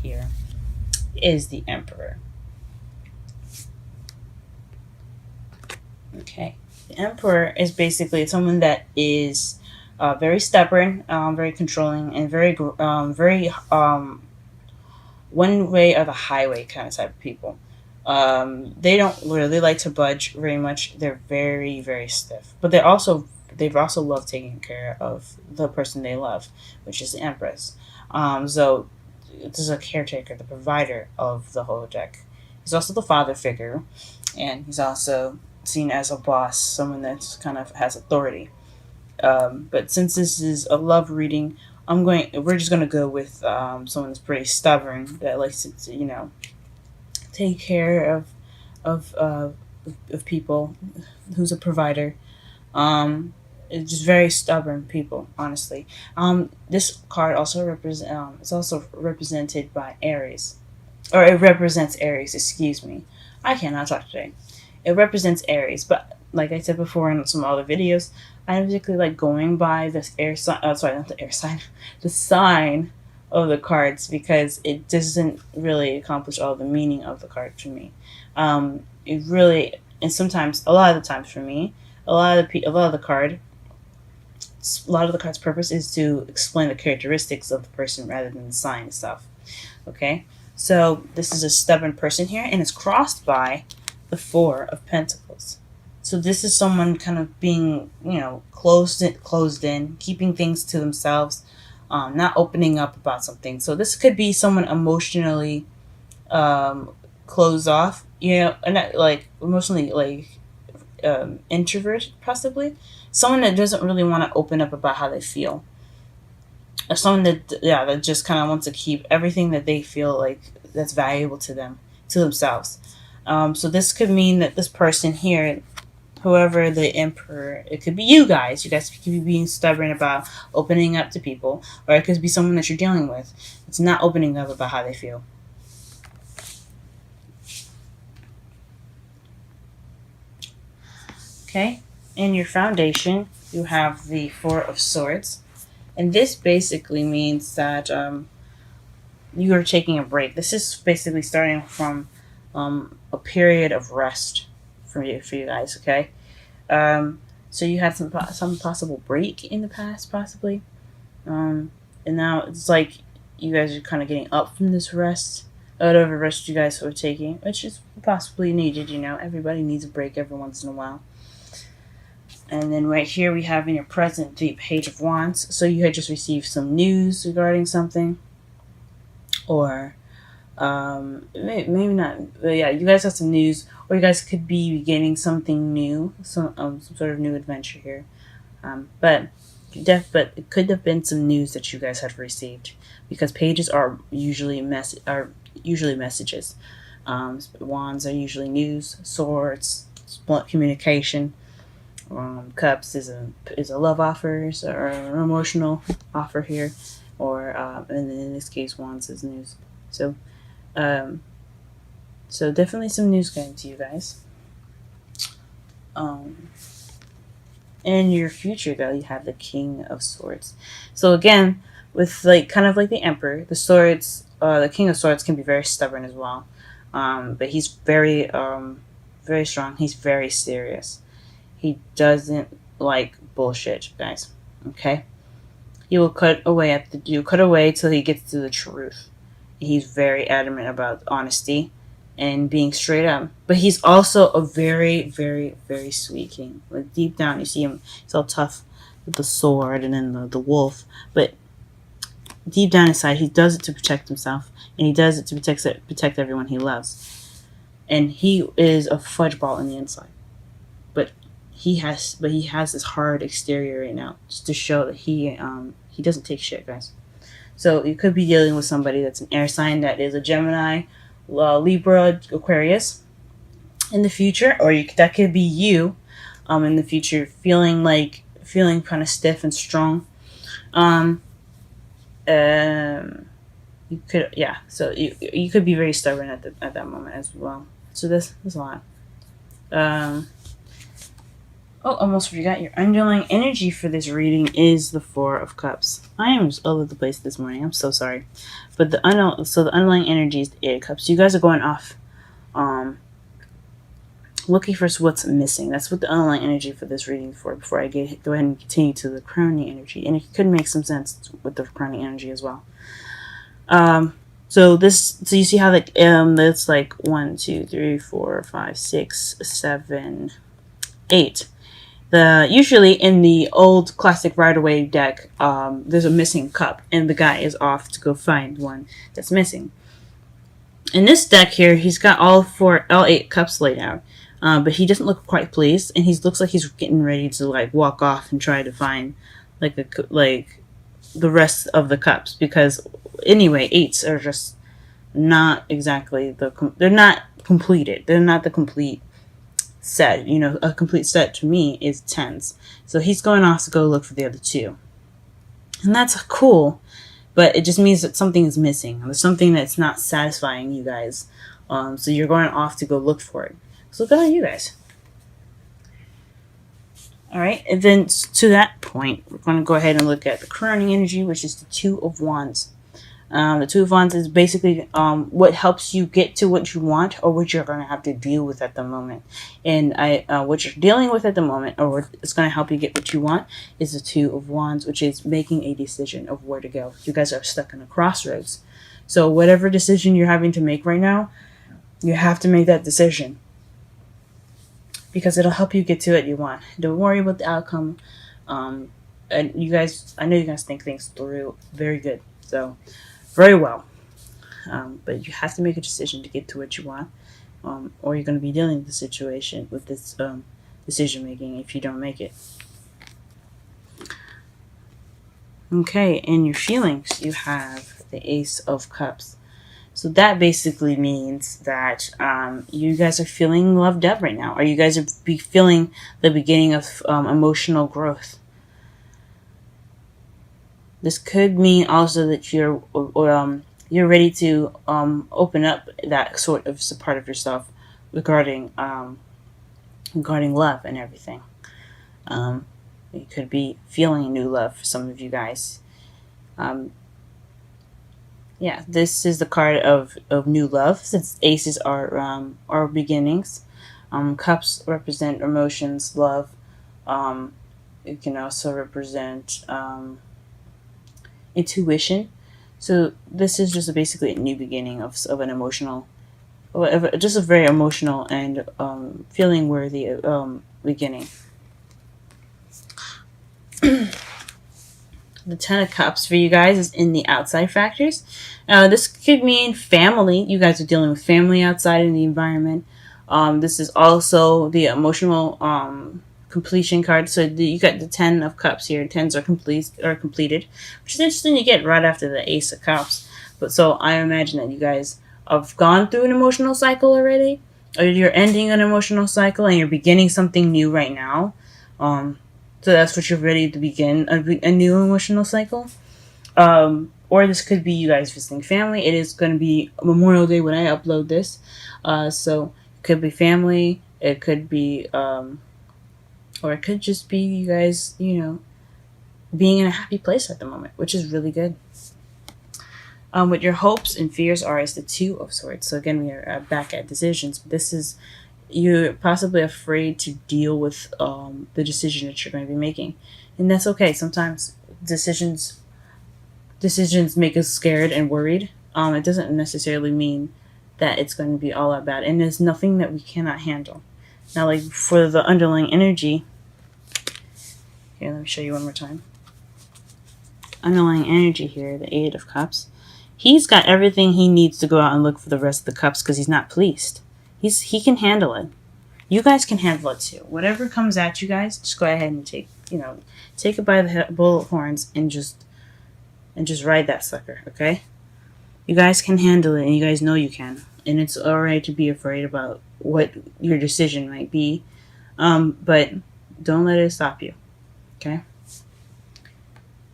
here is the Emperor. Okay. The Emperor is basically someone that is very stubborn, very controlling, and very one way or the highway kind of type of people. They don't really like to budge very much. They're very, very stiff, but they've also love taking care of the person they love, which is the Empress. So this is a caretaker, the provider of the whole deck. He's also the father figure, and he's also seen as a boss, someone that's kind of has authority. But since this is a love reading, we're just gonna go with someone that's pretty stubborn that likes to take care of uh, of people, who's a provider. It's just very stubborn people, honestly. This card also it's also represented by Aries, or it represents Aries. Excuse me, I cannot talk today. It represents Aries, but like I said before in some other videos, I particularly like going by this air sign. Sorry, not the air sign, the sign of the cards because it doesn't really accomplish all the meaning of the card to me. It really, and sometimes, a lot of the times for me, a lot of the card's purpose is to explain the characteristics of the person rather than the sign itself. Okay, so this is a stubborn person here, and it's crossed by the Four of Pentacles. So this is someone kind of being, closed in, keeping things to themselves, not opening up about something. So this could be someone emotionally closed off, and not, like emotionally introvert, possibly. Someone that doesn't really want to open up about how they feel. Or someone that just kind of wants to keep everything that they feel like that's valuable to them, to themselves. So this could mean that this person here, whoever the Emperor, it could be you guys. You guys could be being stubborn about opening up to people, or it could be someone that you're dealing with. It's not opening up about how they feel. Okay, in your foundation, you have the Four of Swords, and this basically means that you are taking a break. This is basically starting from a period of rest for you guys. Okay, so you had some possible break in the past, possibly, and now it's like you guys are kind of getting up from this rest, whatever rest you guys were taking, which is possibly needed. Everybody needs a break every once in a while. And then right here we have in your present the Page of Wands. So you had just received some news regarding something, or maybe not. But yeah, you guys have some news, or you guys could be beginning something new, some sort of new adventure here. But it could have been some news that you guys had received, because pages are usually messages. Wands are usually news. Swords, communication. Cups is a love offer, or an emotional offer here, or and in this case, Wands is news. So, so definitely some news coming to you guys. In your future, though, you have the King of Swords. So again, with kind of like the Emperor, the King of Swords can be very stubborn as well. But he's very strong. He's very serious. He doesn't like bullshit, guys. Okay? He will cut away till he gets to the truth. He's very adamant about honesty and being straight up. But he's also a very, very, very sweet king. Like deep down, you see him. He's all tough with the sword and then the wolf. But deep down inside, he does it to protect himself, and he does it to protect everyone he loves. And he is a fudge ball on the inside. But he has this hard exterior right now, just to show that he doesn't take shit, guys. So you could be dealing with somebody that's an air sign, that is a Gemini, Libra, Aquarius in the future, or that could be you in the future, feeling kind of stiff and strong. You could, yeah. So you could be very stubborn at that moment as well. So this is a lot. Oh, almost forgot. Your underlying energy for this reading is the Four of Cups. I am just all over the place this morning. I'm so sorry. But the underlying energy is the Eight of Cups. You guys are going off looking for what's missing. That's what the underlying energy for this reading for. Before I go ahead and continue to the crowning energy. And it could make some sense with the crowning energy as well. So you see how that's like 1, 2, 3, 4, 5, 6, 7, 8. Usually in the old classic Rider-Waite deck, there's a missing cup, and the guy is off to go find one that's missing. In this deck here, he's got all 8 cups laid out, but he doesn't look quite pleased, and he looks like he's getting ready to like walk off and try to find like the rest of the cups, because anyway, 8s are just not exactly they're not completed. They're not the complete set. A complete set to me is 10s. So he's going off to go look for the other 2. And that's cool, but it just means that something is missing. There's something that's not satisfying you guys. So you're going off to go look for it. So good on you guys. Alright, and then to that point, we're going to go ahead and look at the crowning energy, which is the Two of Wands. The Two of Wands is basically what helps you get to what you want, or what you're going to have to deal with at the moment. And what you're dealing with at the moment, or what is going to help you get what you want, is the Two of Wands, which is making a decision of where to go. You guys are stuck in a crossroads. So whatever decision you're having to make right now, you have to make that decision, because it'll help you get to what you want. Don't worry about the outcome. And I know you guys think things through very good. So very well. But you have to make a decision to get to what you want, or you're going to be dealing with the situation with this decision making if you don't make it. Okay, in your feelings, you have the Ace of Cups. So that basically means that you guys are feeling loved up right now, or you guys are feeling the beginning of emotional growth. This could mean also that you're ready to open up that sort of part of yourself regarding love and everything. You could be feeling new love for some of you guys. Yeah, this is the card of new love, since aces are beginnings. Cups represent emotions, love. It can also represent intuition. So this is just basically a new beginning of an emotional, just a very emotional and feeling worthy beginning. The Ten of Cups for you guys is in the outside factors. This could mean family. You guys are dealing with family outside in the environment. This is also the emotional completion card. So you got the 10 of Cups here. 10s are completed, which is interesting to get right after the Ace of Cups. But so I imagine that you guys have gone through an emotional cycle already, or you're ending an emotional cycle and you're beginning something new right now. So that's what you're ready to begin, a new emotional cycle. Or this could be you guys visiting family. It is going to be Memorial Day when I upload this. So it could be family. It could be, or it could just be you guys, being in a happy place at the moment, which is really good. What your hopes and fears are is the Two of Swords. So again, we are back at decisions. This is, you're possibly afraid to deal with the decision that you're going to be making, and that's okay. Sometimes decisions make us scared and worried. It doesn't necessarily mean that it's going to be all that bad, and there's nothing that we cannot handle. Now, like for the underlying energy, here, let me show you one more time. Underlying energy here, the Eight of Cups. He's got everything he needs to go out and look for the rest of the cups because he's not pleased. He can handle it. You guys can handle it too. Whatever comes at you guys, just go ahead and take it by the bullet horns and just ride that sucker, okay? You guys can handle it, and you guys know you can. And it's alright to be afraid about what your decision might be, but don't let it stop you, okay?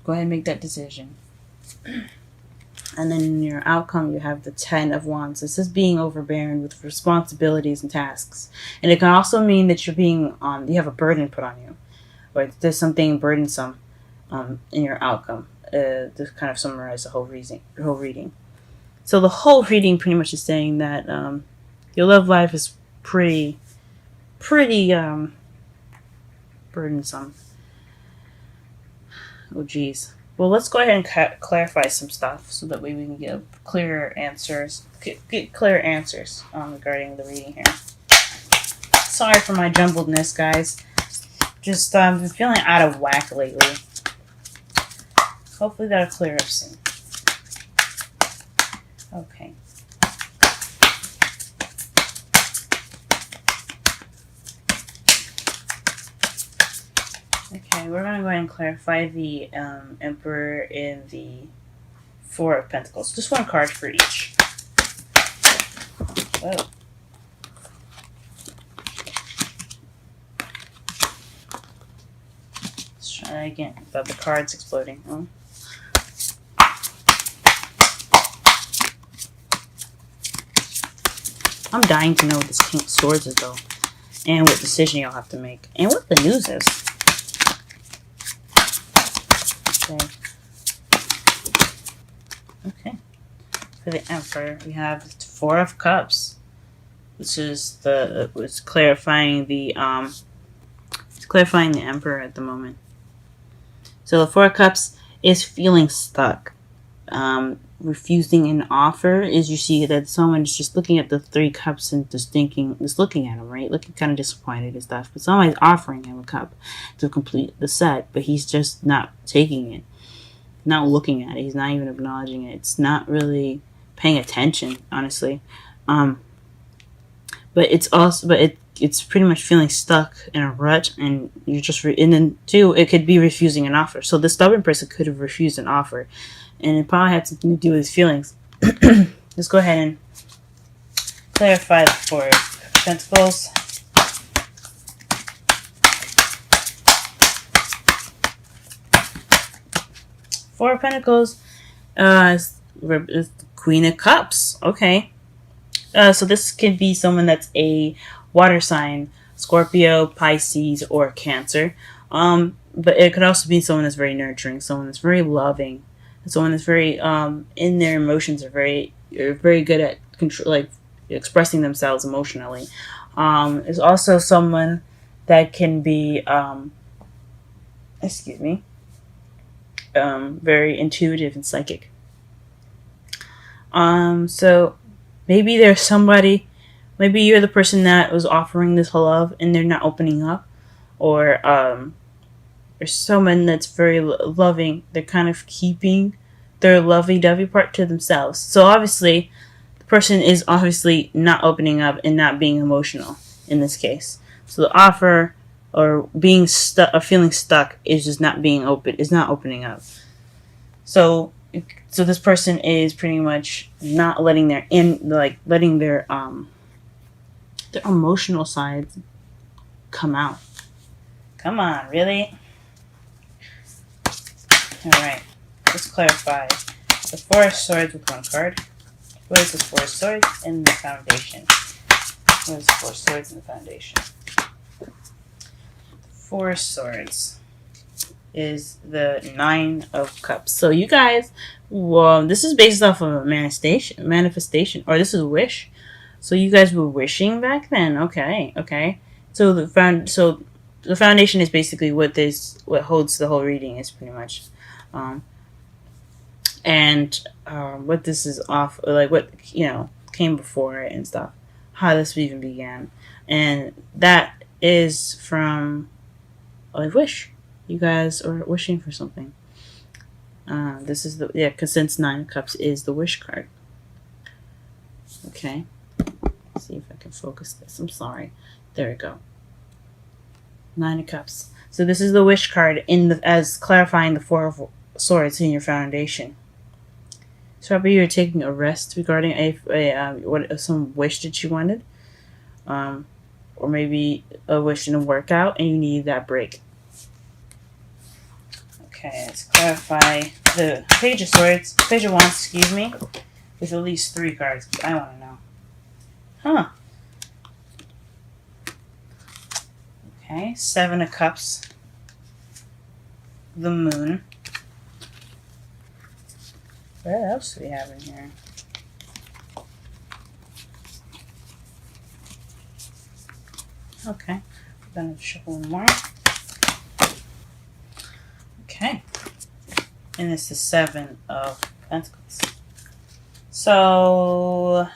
Go ahead and make that decision. And then in your outcome, you have the 10 of Wands. This is being overbearing with responsibilities and tasks. And it can also mean that you're being, you have a burden put on you. Or there's something burdensome in your outcome. To kind of summarize the whole reading. So the whole reading pretty much is saying that your love life is pretty burdensome. Oh, geez. Well, let's go ahead and clarify some stuff so that way we can get clearer answers. Get clear answers regarding the reading here. Sorry for my jumbledness, guys. Just been feeling out of whack lately. Hopefully that'll clear up soon. Okay. Okay, we're going to go ahead and clarify the Emperor and the Four of Pentacles. Just one card for each. Whoa. Let's try that again without the cards exploding. Oh. I'm dying to know what this King of Swords is, though. And what decision you'll have to make. And what the news is. Okay. For the Emperor, we have the Four of Cups, which is it's clarifying the Emperor at the moment. So the Four of Cups is feeling stuck. Refusing an offer is you see that someone is just looking at the Three Cups and just looking at him, right? Looking kind of disappointed and stuff. But somebody's offering him a cup to complete the set, but he's just not taking it. Not looking at it. He's not even acknowledging it. It's not really paying attention, honestly. But it's pretty much feeling stuck in a rut, and you're just and then too, it could be refusing an offer. So the stubborn person could have refused an offer, and it probably had something to do with his feelings. Let's go ahead and clarify the Four of Pentacles. Four of Pentacles is the Queen of Cups. Okay. So this could be someone that's a water sign, Scorpio, Pisces, or Cancer. But it could also be someone that's very nurturing, someone that's very loving, someone that's very in their emotions are very good at control, like expressing themselves emotionally. Is also someone that can be very intuitive and psychic. So maybe there's somebody, maybe you're the person that was offering this love and they're not opening up, or there's someone that's very loving. They're kind of keeping their lovey-dovey part to themselves. So obviously, the person is obviously not opening up and not being emotional in this case. So the offer or being stuck or feeling stuck is just not being open. Is not opening up. So this person is pretty much not letting their emotional sides come out. Come on, really? Alright, let's clarify. The Four of Swords with one card. What is the Four of Swords in the Foundation? What is the Four of Swords in the Foundation? Four of Swords is the Nine of Cups. So you guys, well, this is based off of a manifestation, or this is a wish. So you guys were wishing back then. Okay. So the foundation is basically what holds the whole reading is pretty much, what this is off, like what came before it and stuff, how this even began, and that is from a wish. You guys are wishing for something. This is because since Nine of Cups is the wish card. Okay. Let's see if I can focus this. I'm sorry. There we go. Nine of Cups. So this is the wish card as clarifying the Four of Swords in your foundation. So probably you're taking a rest regarding some wish that you wanted, or maybe a wish didn't work out and you need that break. Okay, let's clarify the Page of Swords, Page of Wands, excuse me, with at least 3 cards. I want to know. Huh. Okay, 7 of Cups. The Moon. What else do we have in here? Okay, we're going to shuffle one more. Okay. And it's the 7 of Pentacles. So,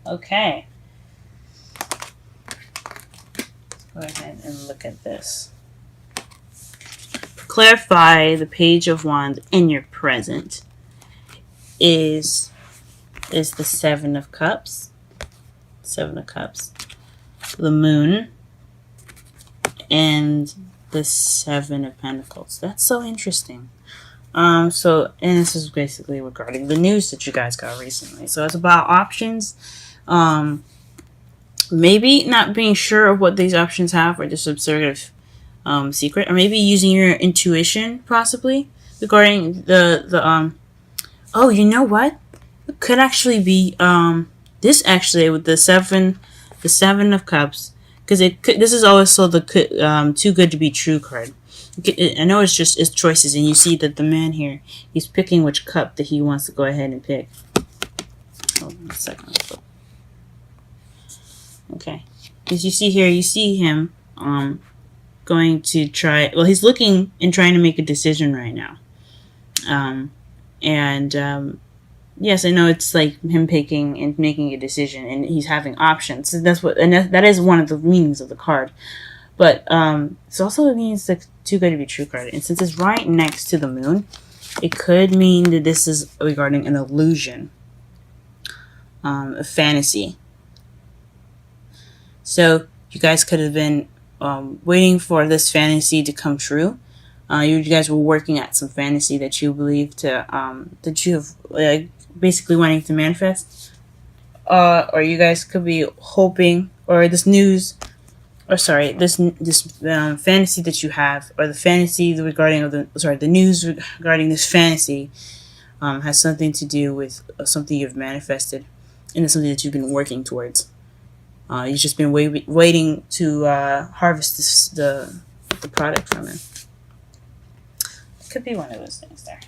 okay. Let's go ahead and look at this. Clarify the Page of Wands in your present is the 7 of Cups. 7 of Cups. The Moon. And the 7 of Pentacles. That's so interesting. And this is basically regarding the news that you guys got recently. So it's about options. Maybe not being sure of what these options have, or just some sort of secret, or maybe using your intuition, possibly regarding the. Oh, you know what? It could actually be this actually with the 7 of Cups, because this is also the too good to be true card. I know it's choices, and you see that the man here, he's picking which cup that he wants to go ahead and pick. Hold on a second. Okay, as you see here, you see him going to try. Well, he's looking and trying to make a decision right now. Yes, I know it's like him picking and making a decision, and he's having options. So that is one of the meanings of the card. But it also means the too good to be true card. And since it's right next to the Moon, it could mean that this is regarding an illusion, a fantasy. So you guys could have been waiting for this fantasy to come true. You guys were working at some fantasy that you believe that you have basically wanting to manifest. Or you guys could be hoping, or this news. This fantasy that you have, or the fantasy regarding the news regarding this fantasy, has something to do with something you've manifested, and it's something that you've been working towards. You've just been waiting to harvest the product from it. It could be one of those things there.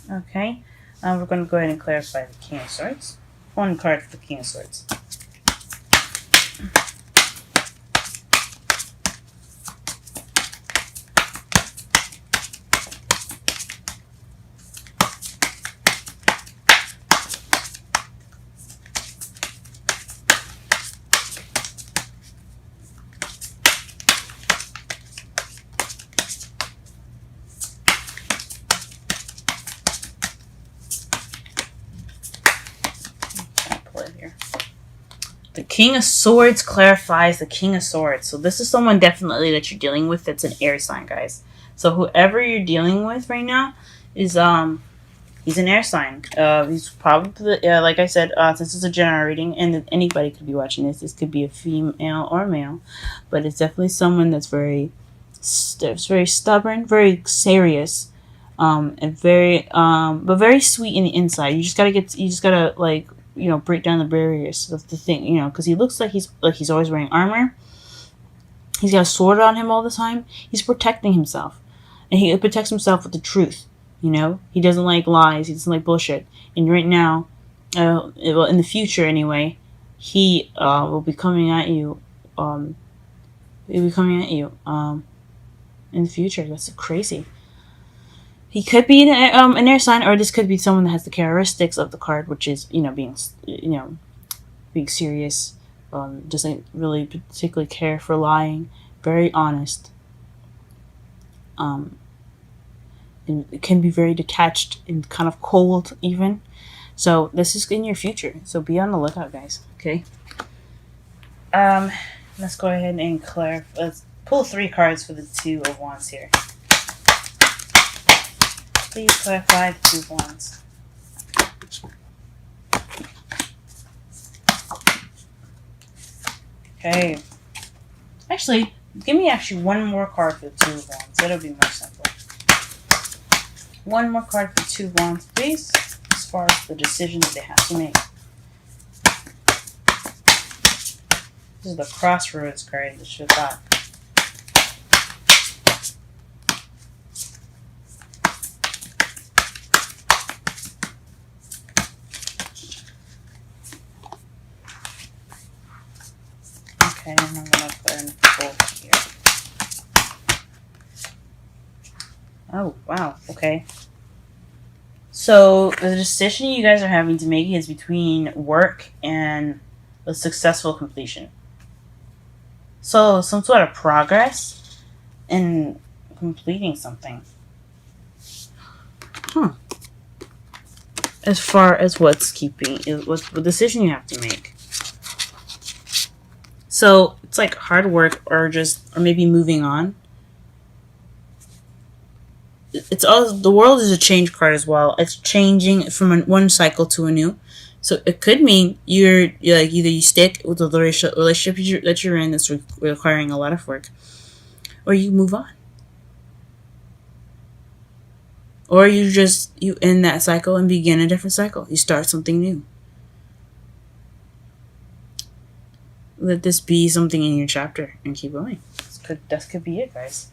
Okay, we're going to go ahead and clarify the King of Swords. One card for the King of Swords. The King of Swords clarifies the King of Swords. So this is someone definitely that you're dealing with that's an air sign, guys. So whoever you're dealing with right now is he's an air sign. He's probably like I said, since it's a general reading, and anybody could be watching this. This could be a female or male, but it's definitely someone that's very stubborn, very serious, and but very sweet in the inside. You just gotta like, break down the barriers of the thing, because he looks like he's always wearing armor. He's got a sword on him all the time. He's protecting himself, and he protects himself with the truth. He doesn't like lies. He doesn't like bullshit. And right now, in the future anyway, he will be coming at you. He'll be coming at you in the future. That's crazy. He could be an air sign, or this could be someone that has the characteristics of the card, which is being serious, doesn't really particularly care for lying, very honest, and it can be very detached and kind of cold even. So this is in your future. So be on the lookout, guys. Okay. Let's go ahead and clarify. Let's pull 3 cards for the 2 of Wands here. Please clarify the 2 of Wands. Okay. Actually, Give me actually one more card for the Two of Wands. That'll be more simple. One more card for Two of Wands, please, as far as the decision that they have to make. This is the Crossroads card that should have got. Okay, and I'm going to put in both here. Oh, wow. Okay. So the decision you guys are having to make is between work and a successful completion. So some sort of progress in completing something. As far as what's keeping, what's the decision you have to make. So it's like hard work or maybe moving on. It's all, the world is a change card as well. It's changing from one cycle to a new. So it could mean you're like either you stick with the relationship that you're in that's requiring a lot of work, or you move on, or you end that cycle and begin a different cycle. You start something new. Let this be something in your chapter and keep going. That could be it, guys.